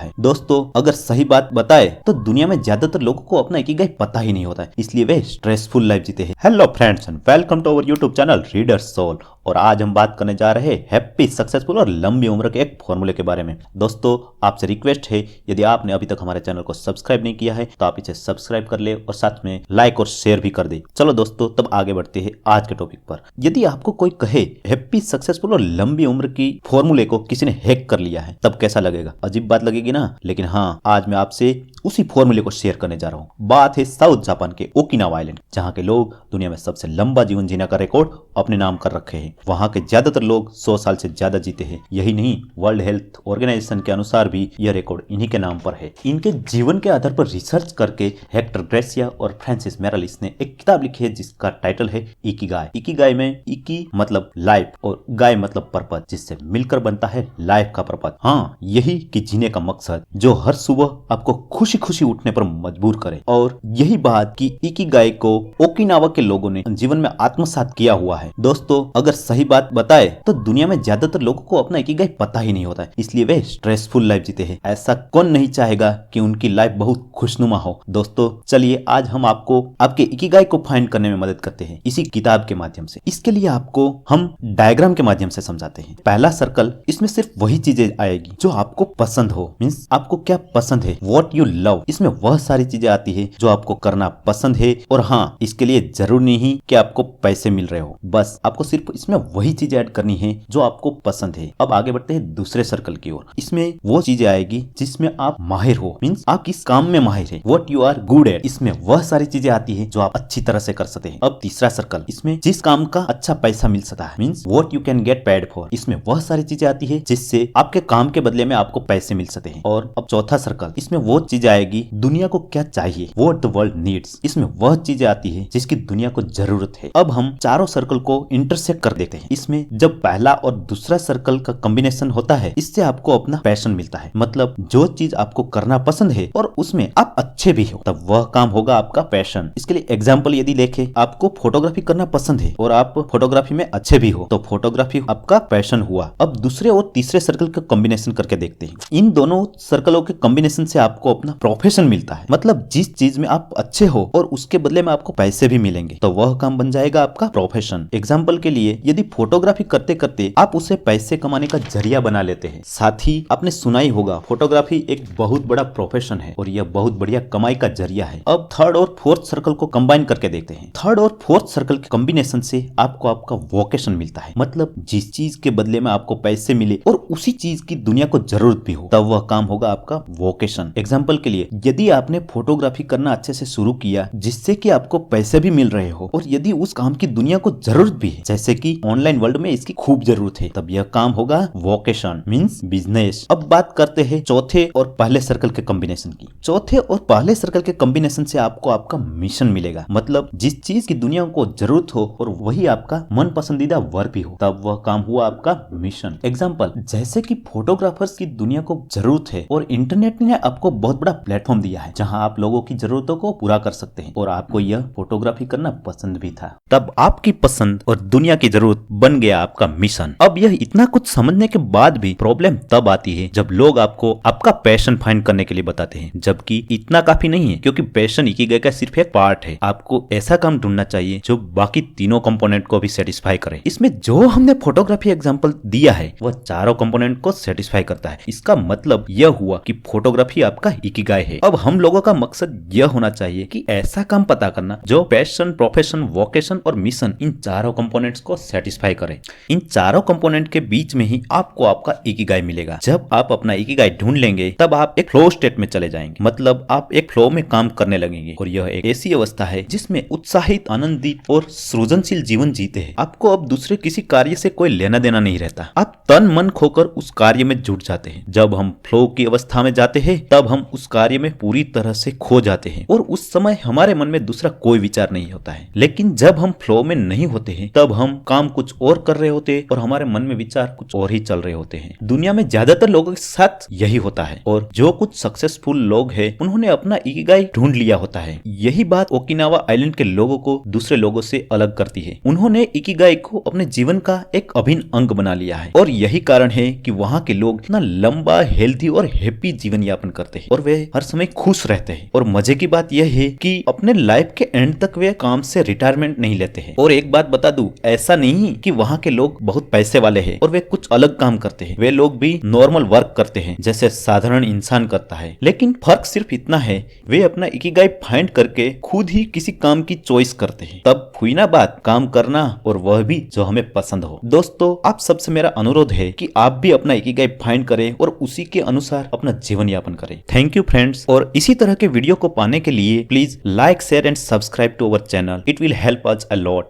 है। दोस्तों अगर सही बात बताए तो दुनिया में ज्यादातर लोगों को अपना इकिगाई पता ही नहीं होता है, इसलिए वे स्ट्रेसफुल लाइफ जीते हैं। Hello friends and welcome to our YouTube channel Reader Soul. और आज हम बात करने जा रहे हैं हैप्पी सक्सेसफुल और लंबी उम्र के एक फॉर्मूले के बारे में। दोस्तों आपसे रिक्वेस्ट है, यदि आपने अभी तक हमारे चैनल को सब्सक्राइब नहीं किया है तो आप इसे सब्सक्राइब कर ले और साथ में लाइक और शेयर भी कर दे। चलो दोस्तों तब आगे बढ़ते हैं आज के टॉपिक पर। यदि आपको कोई कहे हैप्पी सक्सेसफुल और लंबी उम्र की फॉर्मूले को किसी ने हैक कर लिया है, तब कैसा लगेगा? अजीब बात लगेगी ना। लेकिन हाँ, आज मैं आपसे उसी फॉर्मूले को शेयर करने जा रहा हूँ। बात है साउथ जापान के ओकिनावा आइलैंड, जहाँ के लोग दुनिया में सबसे लंबा जीवन जीने का रिकॉर्ड अपने नाम कर रखे हैं। वहाँ के ज्यादातर लोग 100 साल से ज्यादा जीते हैं। यही नहीं, वर्ल्ड हेल्थ ऑर्गेनाइजेशन के अनुसार भी यह रिकॉर्ड इन्हीं के नाम पर है। इनके जीवन के आधार पर रिसर्च करके हेक्टर ग्रेसिया और फ्रांसिस मेरालिस ने एक किताब लिखी है जिसका टाइटल है इकिगाई। इकिगाई में इकी मतलब लाइफ और गाय मतलब पर्पज, जिससे मिलकर बनता है लाइफ का पर्पज। हाँ, यही कि जीने का मकसद जो हर सुबह आपको खुशी खुशी उठने पर मजबूर करे। और यही बात कि इकिगाई को ओकिनावा के लोगों ने जीवन में आत्मसात किया हुआ है। दोस्तों अगर सही बात बताए तो दुनिया में ज्यादातर लोगों को अपना इकिगाई पता ही नहीं होता है, इसलिए वे स्ट्रेसफुल लाइफ जीते हैं। ऐसा कौन नहीं चाहेगा कि उनकी लाइफ बहुत खुशनुमा हो। दोस्तों चलिए आज हम आपको आपके इकिगाई को फाइंड करने में मदद करते हैं इसी किताब के माध्यम से। इसके लिए आपको हम डायग्राम के माध्यम से समझाते हैं। पहला सर्कल, इसमें सिर्फ वही चीजें आएगी जो आपको पसंद हो, मीन्स आपको क्या पसंद है, व्हाट यू लव। इसमें वह सारी चीजें आती है जो आपको करना पसंद है। और हाँ, इसके लिए जरूरी नहीं कि आपको पैसे मिल रहे हो, बस आपको सिर्फ इसमें वही चीजें ऐड करनी है जो आपको पसंद है। अब आगे बढ़ते हैं दूसरे सर्कल की ओर। इसमें वो चीजें आएगी जिसमें आप माहिर हो, मीन्स आप किस काम में माहिर है, what you are good at. इसमें वह सारी चीजें आती है जो आप अच्छी तरह से कर सकते हैं। अब तीसरा सर्कल, इसमें जिस काम का अच्छा पैसा मिल सकता है, means what you can get paid for. इसमें वह सारी चीजें आती है जिससे आपके काम के बदले में आपको पैसे मिल सकते हैं। और अब चौथा सर्कल, इसमें वो चीजें आएगी दुनिया को क्या चाहिए, व्हाट द वर्ल्ड नीड्स। इसमें वह चीजें आती है जिसकी दुनिया को जरूरत है। अब हम चारों सर्कल को इंटरसेक्ट कर देते हैं। इसमें जब पहला और दूसरा सर्कल का कॉम्बिनेशन होता है, इससे आपको अपना पैशन मिलता है, मतलब जो चीज आपको करना पसंद है और उसमें आप अच्छे भी हो, तब वह काम होगा आपका पैशन। इसके लिए एग्जाम्पल यदि देखें, आपको फोटोग्राफी करना पसंद है और आप फोटोग्राफी में अच्छे भी हो, तो फोटोग्राफी आपका पैशन हुआ। अब दूसरे और तीसरे सर्कल का कॉम्बिनेशन करके देखते हैं। इन दोनों सर्कलों के कॉम्बिनेशन से आपको अपना प्रोफेशन मिलता है, मतलब जिस चीज में आप अच्छे हो और उसके बदले में आपको पैसे भी मिलेंगे, तो वह काम बन जाएगा आपका प्रोफेशन। एग्जाम्पल के लिए, यदि फोटोग्राफी करते करते आप उसे पैसे कमाने का जरिया बना लेते हैं, साथ ही आपने सुना ही होगा फोटोग्राफी एक बहुत बड़ा प्रोफेशन है और यह बहुत बढ़िया कमाई का जरिया है। अब थर्ड और फोर्थ सर्कल को कंबाइन करके देखते हैं। थर्ड और फोर्थ सर्कल के कॉम्बिनेशन से आपको आपका वोकेशन मिलता है, मतलब जिस चीज के बदले में आपको पैसे मिले और उसी चीज की दुनिया को जरूरत भी हो, तब वह काम होगा आपका वोकेशन। एग्जाम्पल के लिए, यदि आपने फोटोग्राफी करना अच्छे से शुरू किया जिससे कि आपको पैसे भी मिल रहे हो और यदि उस काम की दुनिया को जरूरत भी है, जैसे कि ऑनलाइन वर्ल्ड में इसकी खूब जरूरत है, तब यह काम होगा वोकेशन मींस बिजनेस। अब बात करते हैं चौथे और पहले सर्कल के कॉम्बिनेशन की। चौथे और पहले सर्कल के कॉम्बिनेशन से आपको आपका मिशन मिलेगा, मतलब जिस चीज की दुनिया को जरूरत हो और वही आपका मन पसंदीदा वर्क भी हो, तब वह काम हुआ आपका मिशन। एग्जाम्पल, जैसे कि फोटोग्राफर्स की दुनिया को जरूरत है और इंटरनेट ने आपको बहुत बड़ा प्लेटफॉर्म दिया है जहां आप लोगों की जरूरतों को पूरा कर सकते हैं और आपको यह फोटोग्राफी करना पसंद भी था, तब आपकी पसंद और दुनिया की जरूरत बन गया आपका मिशन। अब यह इतना कुछ समझने के बाद भी प्रॉब्लम तब आती है जब लोग आपको आपका पैशन फाइंड करने के लिए बताते हैं, जबकि इतना काफी नहीं है, क्योंकि पैशन इकिगाई का सिर्फ एक पार्ट है। आपको ऐसा काम ढूंढना चाहिए जो बाकी तीनों कंपोनेंट को भी सेटिस्फाई करे। इसमें जो हमने फोटोग्राफी एग्जांपल दिया है वह चारों कंपोनेंट को सेटिस्फाई करता है। इसका मतलब यह हुआ कि फोटोग्राफी आपका इकिगाई है। अब हम लोगों का मकसद यह होना चाहिए कि ऐसा काम पता करना जो पैशन, प्रोफेशन, वोकेशन और मिशन इन चारों कंपोनेंट्स को सेटिस्फाई करे। इन चारों कंपोनेंट के बीच में ही आपको आपका इकिगाई मिलेगा। जब आप अपना इकिगाई ढूंढ लेंगे तब आप एक फ्लो स्टेट में चले जाएंगे, मतलब आप एक फ्लो में काम करने लगेंगे और यह एक ऐसी अवस्था है जिसमें उत्साहित, आनंदित और सृजनशील जीवन जीते हैं। आपको अब दूसरे किसी कार्य से कोई लेना देना नहीं रहता, आप तन मन खोकर उस कार्य में जुट जाते हैं। जब हम फ्लो की अवस्था में जाते हैं तब हम उस कार्य में पूरी तरह से खो जाते हैं और उस समय हमारे मन में दूसरा कोई विचार नहीं होता है। लेकिन जब हम फ्लो में नहीं होते हैं तब हम काम कुछ और कर रहे होते हैं और हमारे मन में विचार कुछ और ही चल रहे होते हैं। दुनिया में ज्यादातर लोगों के साथ यही होता है और जो कुछ सक्सेसफुल लोग हैं उन्होंने अपना इकिगाई ढूंढ लिया होता है। यही बात ओकिनावा आइलैंड के लोगों को दूसरे लोगों से अलग करती है। उन्होंने इकिगाई को अपने जीवन का एक अभिन्न अंग बना लिया है और यही कारण है कि वहाँ के लोग इतना लंबा, हेल्दी और हैप्पी जीवन यापन करते हैं और वे हर समय खुश रहते हैं। और मजे की बात यह है कि अपने लाइफ के एंड तक वे काम से रिटायरमेंट नहीं लेते हैं। और एक बात बता दूं, ऐसा नहीं कि वहाँ के लोग बहुत पैसे वाले हैं और वे कुछ अलग काम करते हैं। वे लोग भी नॉर्मल वर्क करते हैं जैसे साधारण इंसान करता है। लेकिन फर्क सिर्फ इतना है, वे अपना इकिगाई फाइंड करके खुद ही किसी काम की चॉइस करते हैं। तब हुई ना बात काम करना, और वह भी जो हमें पसंद हो। दोस्तों, आप सबसे मेरा अनुरोध है कि आप भी अपना इकिगाई फाइंड करें और उसी के अनुसार अपना जीवन यापन करें। थैंक यू फ्रेंड्स, और इसी तरह के वीडियो को पाने के लिए please like, share and subscribe to our channel. It will help us a lot.